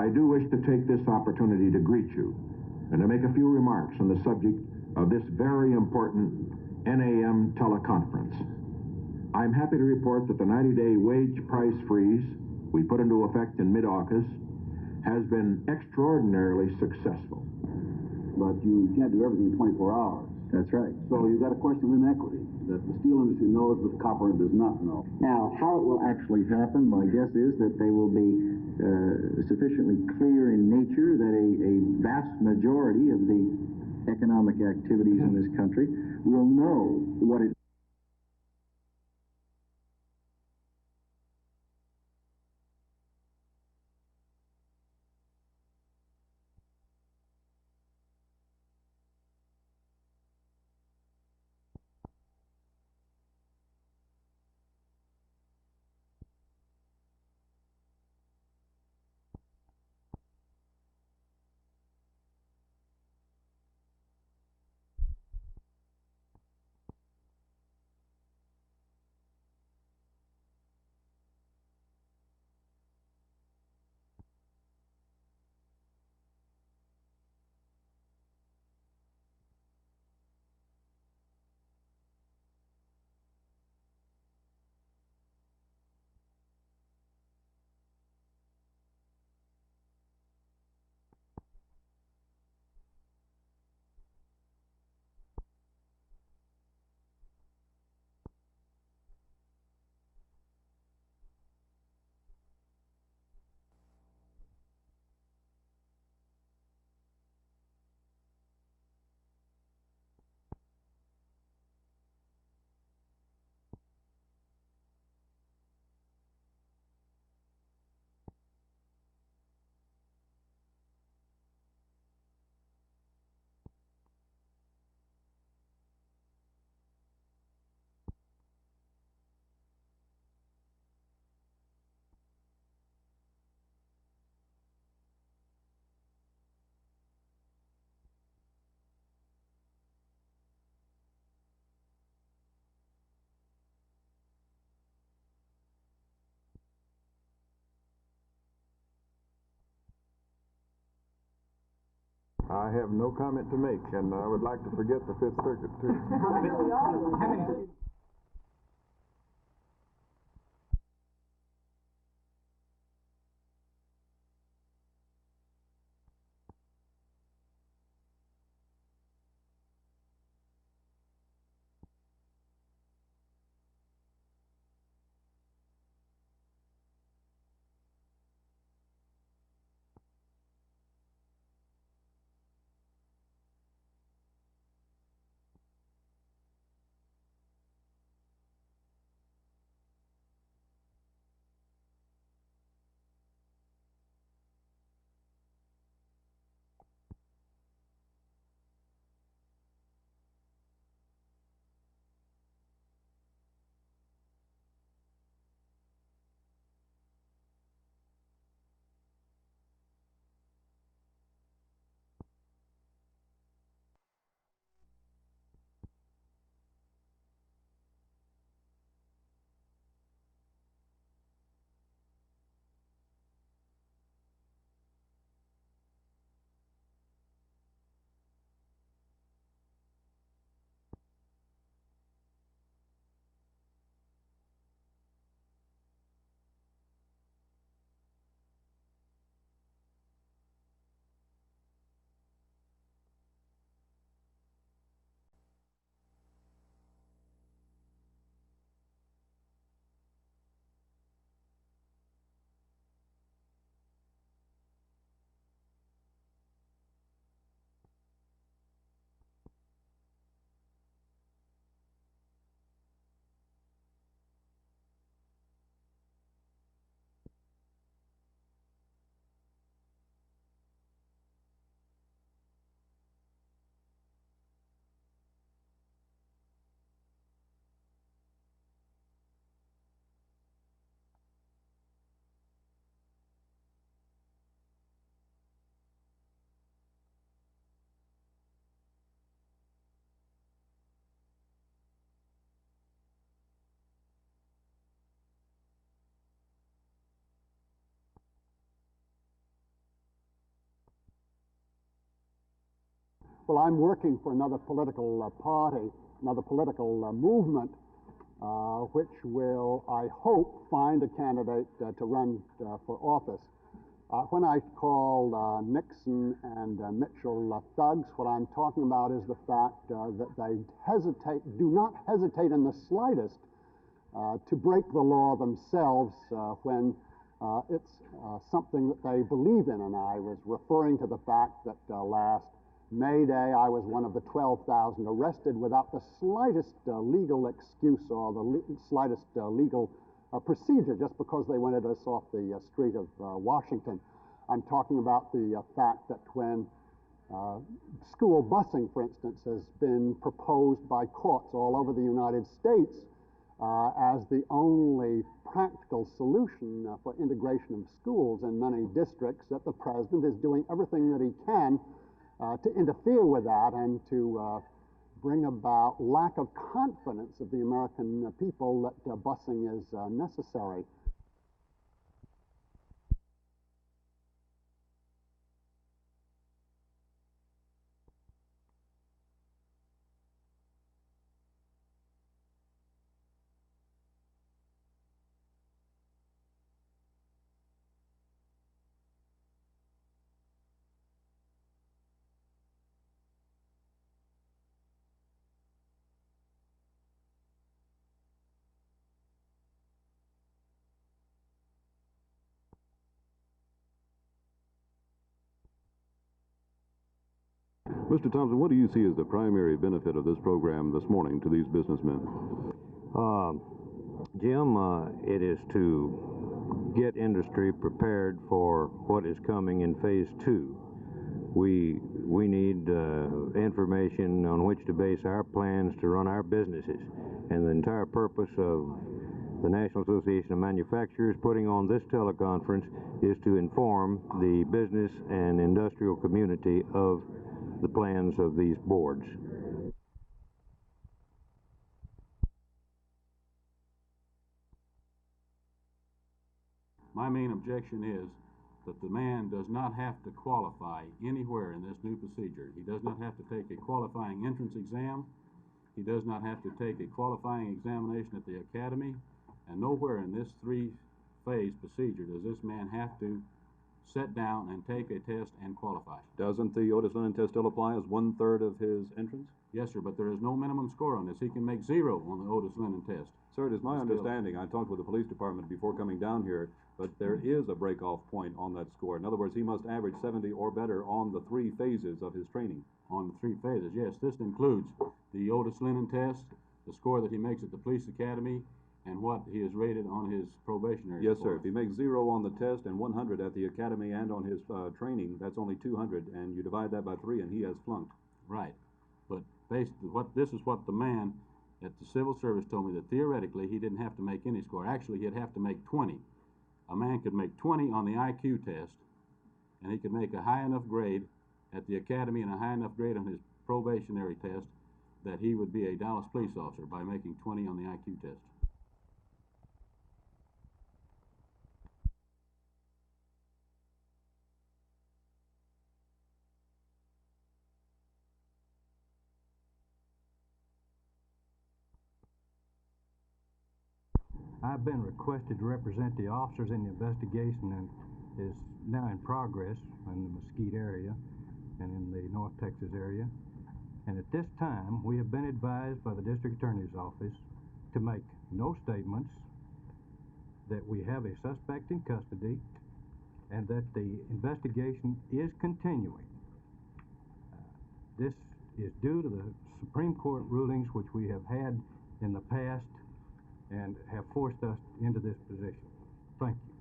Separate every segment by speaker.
Speaker 1: I do wish to take this opportunity to greet you and to make a few remarks on the subject of this very important NAM teleconference. I'm happy to report that the 90-day wage price freeze we put into effect in mid-August has been extraordinarily successful.
Speaker 2: But you can't do everything in 24 hours.
Speaker 3: That's right.
Speaker 2: So you've got a question of inequity that the steel industry knows, but copper does not know.
Speaker 3: Now, how it will actually happen, my guess is that they will be sufficiently clear in nature that a vast majority of the economic activities in this country will know what it
Speaker 1: I have no comment to make, and I would like to forget the Fifth Circuit, too.
Speaker 4: Well, I'm working for another political party, another political movement, which will, I hope, find a candidate to run for office. When I call Nixon and Mitchell thugs, what I'm talking about is the fact that they do not hesitate in the slightest to break the law themselves when it's something that they believe in. And I was referring to the fact that last May Day I was one of the 12,000 arrested without the slightest legal excuse or the slightest legal procedure just because they wanted us off the street of Washington. I'm talking about the fact that when school busing, for instance, has been proposed by courts all over the United States as the only practical solution for integration of schools in many districts, that the president is doing everything that he can to interfere with that and to bring about lack of confidence of the American people that busing is necessary.
Speaker 5: Mr. Thompson, what do you see as the primary benefit of this program this morning to these businessmen?
Speaker 6: Jim, it is to get industry prepared for what is coming in phase 2. We need information on which to base our plans to run our businesses. And the entire purpose of the National Association of Manufacturers putting on this teleconference is to inform the business and industrial community of the plans of these boards.
Speaker 2: My main objection is that the man does not have to qualify anywhere in this new procedure. He does not have to take a qualifying entrance exam. He does not have to take a qualifying examination at the academy. And nowhere in this 3-phase procedure does this man have to sit down and take a test and qualify.
Speaker 5: Doesn't the Otis Lennon test still apply as 1/3 of his entrance?
Speaker 2: Yes, sir, but there is no minimum score on this. He can make 0 on the Otis Lennon test.
Speaker 5: Sir, it is my understanding, I talked with the police department before coming down here, but there is a break-off point on that score. In other words, he must average 70 or better on the 3 phases of his training.
Speaker 2: On the 3 phases, yes. This includes the Otis Lennon test, the score that he makes at the police academy, and what he is rated on his probationary
Speaker 5: Yes,
Speaker 2: course.
Speaker 5: sir. If he makes 0 on the test and 100 at the academy and on his training, that's only 200, and you divide that by 3, and he has flunked.
Speaker 2: Right. But this is what the man at the civil service told me, that theoretically he didn't have to make any score. Actually, he'd have to make 20. A man could make 20 on the IQ test, and he could make a high enough grade at the academy and a high enough grade on his probationary test that he would be a Dallas police officer by making 20 on the IQ test.
Speaker 7: I've been requested to represent the officers in the investigation and is now in progress in the Mesquite area and in the North Texas area. And at this time, we have been advised by the District Attorney's Office to make no statements, that we have a suspect in custody, and that the investigation is continuing. This is due to the Supreme Court rulings which we have had in the past and have forced us into this position. Thank you.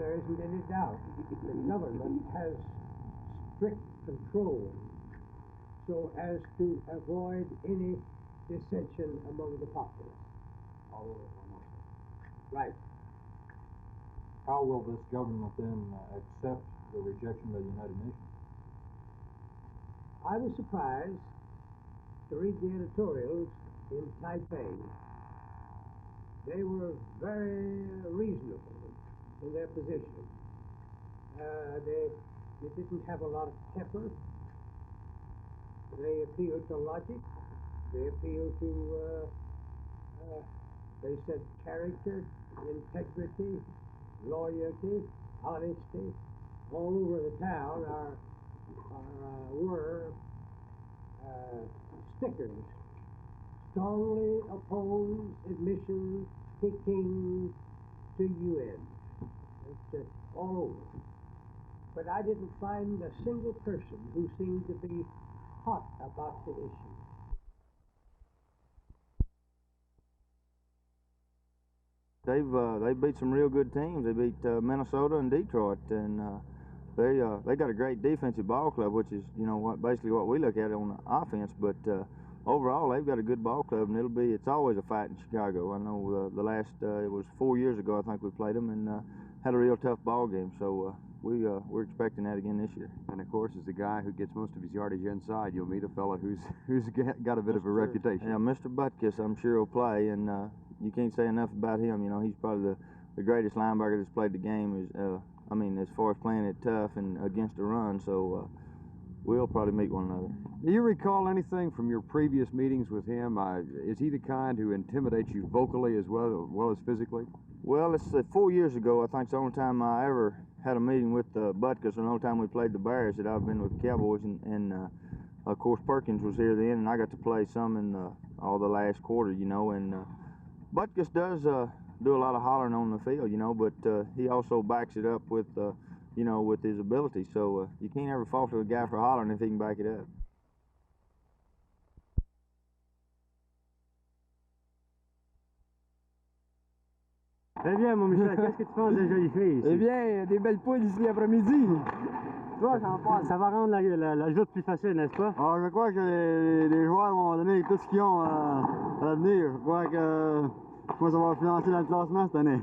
Speaker 8: there isn't any doubt the government has strict control so as to avoid any dissension among the populace. Right.
Speaker 7: How will this government then accept the rejection of the United Nations?
Speaker 8: I was surprised to read the editorials in Taipei. They were very reasonable in their position. They didn't have a lot of temper. They appealed to logic. They appealed to, they said, character, integrity, loyalty, honesty. All over the town were stickers. Strongly oppose admission Peking to UN. It's just all over. But I didn't find a single person who seemed to be hot about the issue.
Speaker 9: They beat some real good teams. They beat Minnesota and Detroit, and they got a great defensive ball club, which is basically what we look at on the offense. But overall, they've got a good ball club, and it's always a fight in Chicago. I know the last it was 4 years ago I think we played them and had a real tough ball game. So we're expecting that again this year.
Speaker 10: And of course, as the guy who gets most of his yardage inside, you'll meet a fella who's got a bit of a reputation.
Speaker 9: Yeah, Mr. Butkus, I'm sure will play, and you can't say enough about him. He's probably the greatest linebacker that's played the game. As far as playing it tough and against the run. So we'll probably meet one another.
Speaker 10: Do you recall anything from your previous meetings with him? Is he the kind who intimidates you vocally as well as physically?
Speaker 9: Well, it's 4 years ago. I think it's the only time I ever had a meeting with Butkus, and the only time we played the Bears that I've been with the Cowboys, and of course Perkins was here then, and I got to play some in all the last quarter, and Butkus does do a lot of hollering on the field, but he also backs it up with with his ability. So you can't ever fault a guy for hollering if he can back it up.
Speaker 11: Eh bien, mon Michel, qu'est-ce que tu penses des jolies filles ici?
Speaker 12: Eh bien, des belles poules ici l'après-midi.
Speaker 11: Toi, ça va rendre la joute plus facile, n'est-ce pas?
Speaker 12: Ah, je crois que les joueurs vont donner tout ce qu'ils ont à l'avenir. Je crois que moi, ça va financer dans le classement cette année.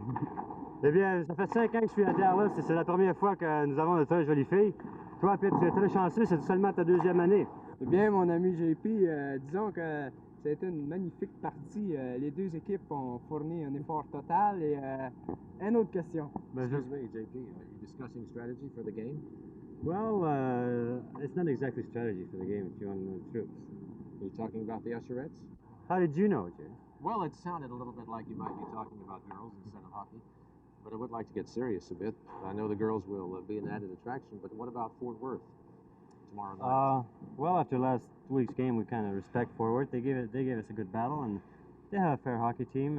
Speaker 11: Eh bien, ça fait 5 ans que je suis à Dallas et c'est la première fois que nous avons de très jolies filles. Toi, Pete, tu es très chanceux, c'est seulement ta 2e année.
Speaker 12: Eh bien, mon ami JP, disons que c'était une magnifique partie. Les deux équipes ont fourni un effort total. Et une autre question.
Speaker 13: Excuse me, JP, are you discussing strategy for the game?
Speaker 11: Well, it's not exactly strategy for the game, if you want to know the truth.
Speaker 13: Are you talking about the Usherettes?
Speaker 11: How did you know, Jay?
Speaker 13: Well, it sounded a little bit like you might be talking about girls instead of hockey. But I would like to get serious a bit. I know the girls will be an added attraction, but what about Fort Worth tomorrow night?
Speaker 11: Well, after last week's game, we kind of respect Fort Worth. They gave us a good battle, and they have a fair hockey team.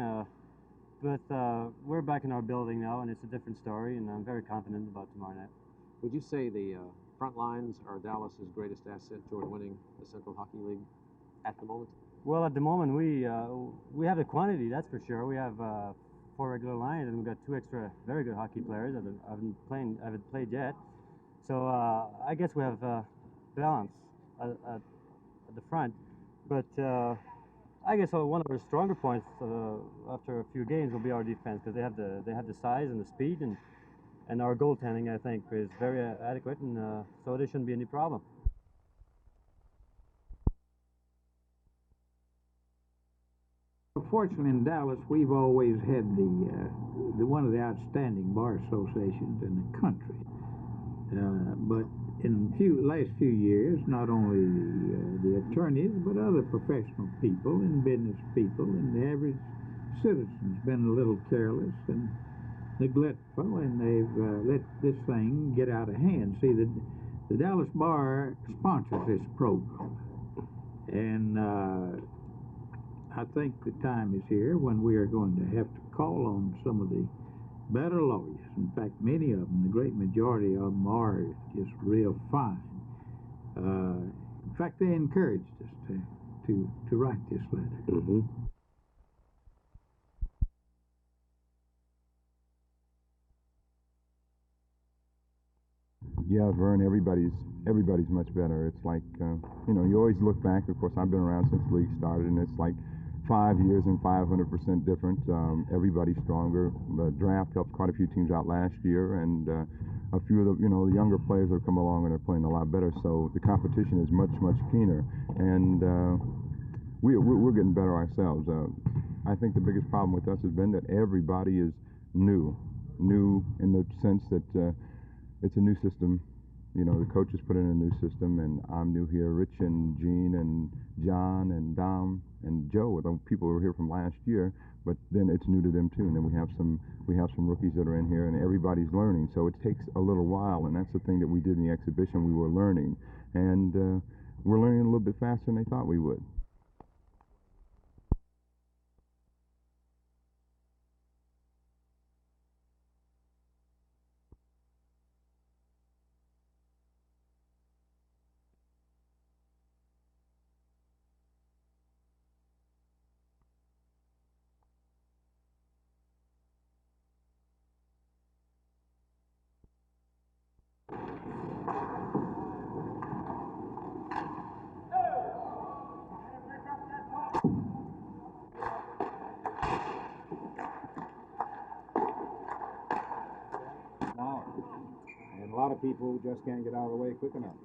Speaker 11: But we're back in our building now, and it's a different story, and I'm very confident about tomorrow night.
Speaker 13: Would you say the front lines are Dallas's greatest asset toward winning the Central Hockey League at the moment?
Speaker 11: Well, at the moment, we have the quantity, that's for sure. We have 4 regular lines, and we've got 2 extra very good hockey players that haven't played yet. So I guess we have balance at the front. But I guess one of our stronger points after a few games will be our defense, because they have the size and the speed, and our goaltending, I think, is very adequate, and so there shouldn't be any problem.
Speaker 14: Fortunately, in Dallas, we've always had the one of the outstanding bar associations in the country. But in the last few years, not only the attorneys, but other professional people and business people and the average citizens been a little careless and neglectful, and they've let this thing get out of hand. See, the Dallas Bar sponsors this program, and I think the time is here when we are going to have to call on some of the better lawyers. In fact, many of them, the great majority of them, are just real fine. In fact, they encouraged us to write this letter.
Speaker 10: Mm-hmm.
Speaker 15: Yeah, Vern, everybody's much better. It's like, you know, you always look back. Of course, I've been around since the league started, and it's like 5 years and 500% different. Everybody's stronger. The draft helped quite a few teams out last year, and a few of the, you know, the younger players have come along and are playing a lot better. So the competition is much, much keener, and we're getting better ourselves. I think the biggest problem with us has been that everybody is new in the sense that it's a new system. You know, the coaches put in a new system, and I'm new here. Rich and Gene and John and Dom and Joe, the people who were here from last year, but then it's new to them too. And then we have some rookies that are in here, and everybody's learning. So it takes a little while, and that's the thing that we did in the exhibition. We were learning, and we're learning a little bit faster than they thought we would.
Speaker 16: And a lot of people just can't get out of the way quick enough.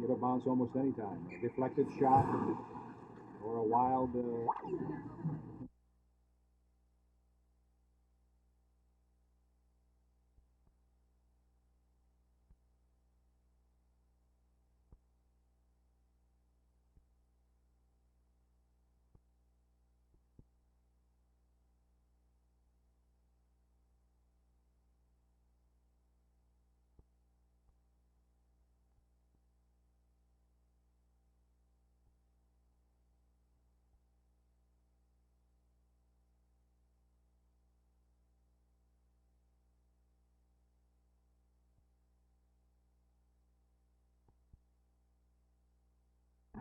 Speaker 16: It'll bounce almost any time. A deflected shot or a wild...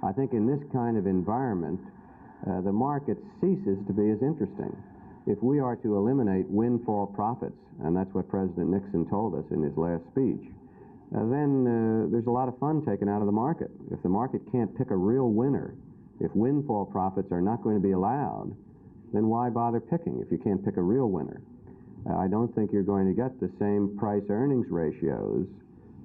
Speaker 17: I think in this kind of environment, the market ceases to be as interesting. If we are to eliminate windfall profits, and that's what President Nixon told us in his last speech, then there's a lot of fun taken out of the market. If the market can't pick a real winner, if windfall profits are not going to be allowed, then why bother picking if you can't pick a real winner? I don't think you're going to get the same price-earnings ratios,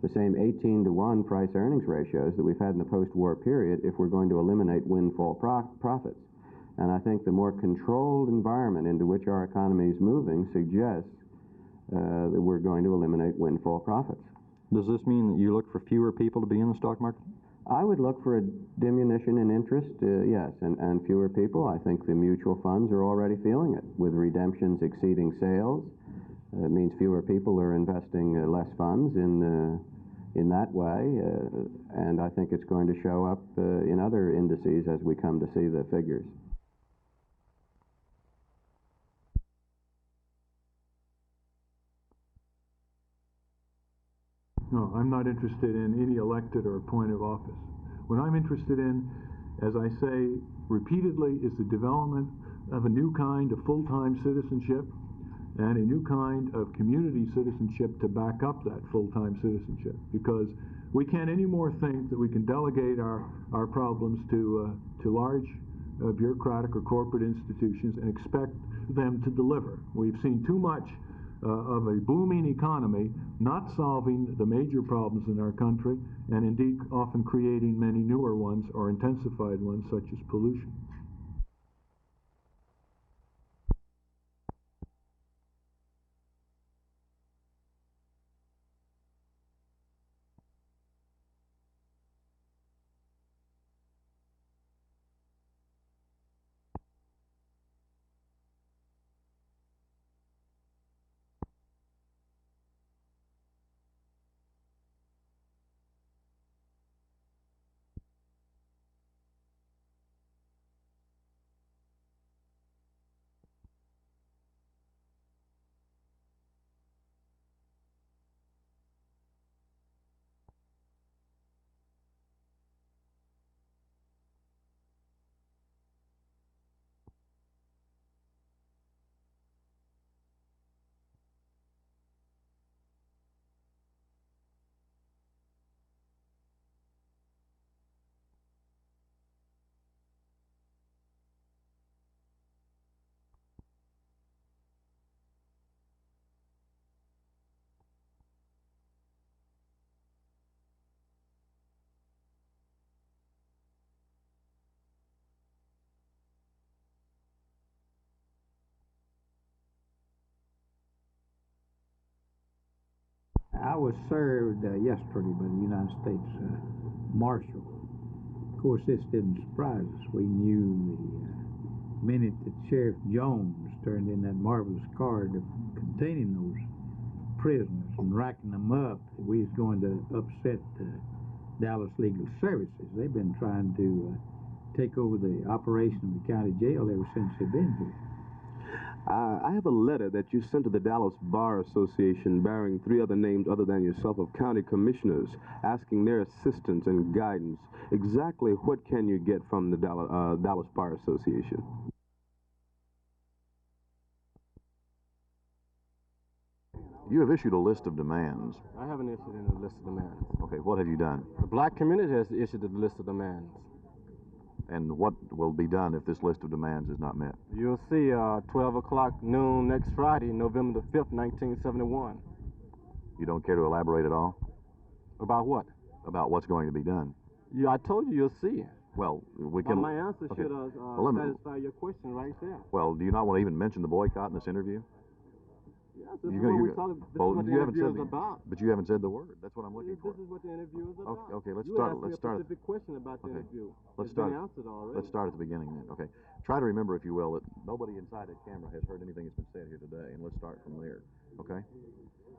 Speaker 17: the same 18-to-1 price-earnings ratios that we've had in the post-war period if we're going to eliminate windfall profits. And I think the more controlled environment into which our economy is moving suggests that we're going to eliminate windfall profits.
Speaker 18: Does this mean that you look for fewer people to be in the stock market?
Speaker 17: I would look for a diminution in interest, yes, and fewer people. I think the mutual funds are already feeling it, with redemptions exceeding sales. It means fewer people are investing less funds in that way, and I think it's going to show up in other indices as we come to see the figures.
Speaker 19: No, I'm not interested in any elected or appointed office. What I'm interested in, as I say repeatedly, is the development of a new kind of full-time citizenship and a new kind of community citizenship to back up that full-time citizenship. Because we can't anymore think that we can delegate our problems to large bureaucratic or corporate institutions and expect them to deliver. We've seen too much of a booming economy not solving the major problems in our country, and indeed often creating many newer ones or intensified ones, such as pollution.
Speaker 14: was served yesterday by the United States Marshal. Of course, this didn't surprise us. We knew the minute that Sheriff Jones turned in that marvelous card containing those prisoners and racking them up, we was going to upset Dallas Legal Services. They've been trying to take over the operation of the county jail ever since they've been here.
Speaker 20: I have a letter that you sent to the Dallas Bar Association bearing 3 other names other than yourself of county commissioners asking their assistance and guidance. Exactly what can you get from the Dallas Bar Association?
Speaker 21: You have issued a list of demands.
Speaker 22: I haven't issued any list of demands.
Speaker 21: Okay, what have you done?
Speaker 22: The black community has issued a list of demands.
Speaker 21: And what will be done if this list of demands is not met?
Speaker 22: You'll see 12 o'clock noon next Friday, November the 5th, 1971.
Speaker 21: You don't care to elaborate at all?
Speaker 22: About what?
Speaker 21: About what's going to be done.
Speaker 22: Yeah, I told you you'll see.
Speaker 21: Well, we can...
Speaker 22: my answer
Speaker 21: okay.
Speaker 22: should satisfy your question right there.
Speaker 21: Well, do you not want to even mention the boycott in this interview?
Speaker 22: Yes, this is what we're talking about. This is what the interview is about.
Speaker 21: But you haven't said the word. That's what I'm looking for.
Speaker 22: This is what the interview is about.
Speaker 21: Okay, let's
Speaker 22: you
Speaker 21: start.
Speaker 22: asked me a specific question about the interview.
Speaker 21: Let's
Speaker 22: it's
Speaker 21: start.
Speaker 22: been answered already.
Speaker 21: Let's start at the beginning then. Okay. Try to remember, if you will, that nobody inside that camera has heard anything that's been said here today, and let's start from there. Okay.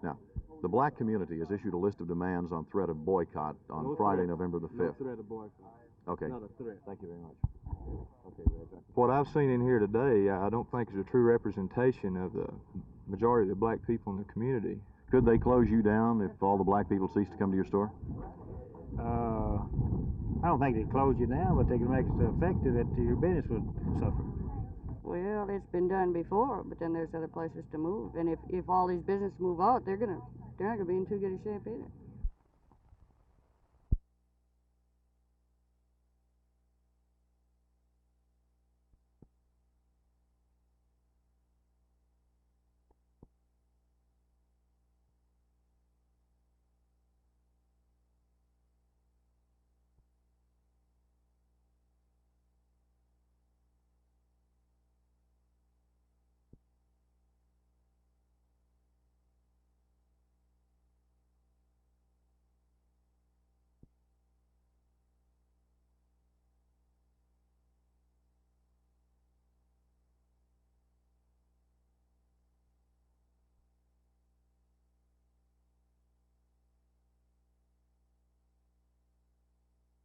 Speaker 21: Now, the black community has issued a list of demands on threat of boycott on Friday, November the 5th.
Speaker 22: No threat of boycott.
Speaker 21: Okay.
Speaker 22: Not a threat.
Speaker 21: Thank you very much. Okay, Reg.
Speaker 23: What I've seen in here today, I don't think is a true representation of the majority of the black people in the community.
Speaker 21: Could they close you down if all the black people cease to come to your store?
Speaker 24: I don't think they'd close you down, but they can make it so effective that your business would suffer.
Speaker 25: Well, it's been done before, but then there's other places to move. And if all these businesses move out, they're not gonna be in too good a shape either.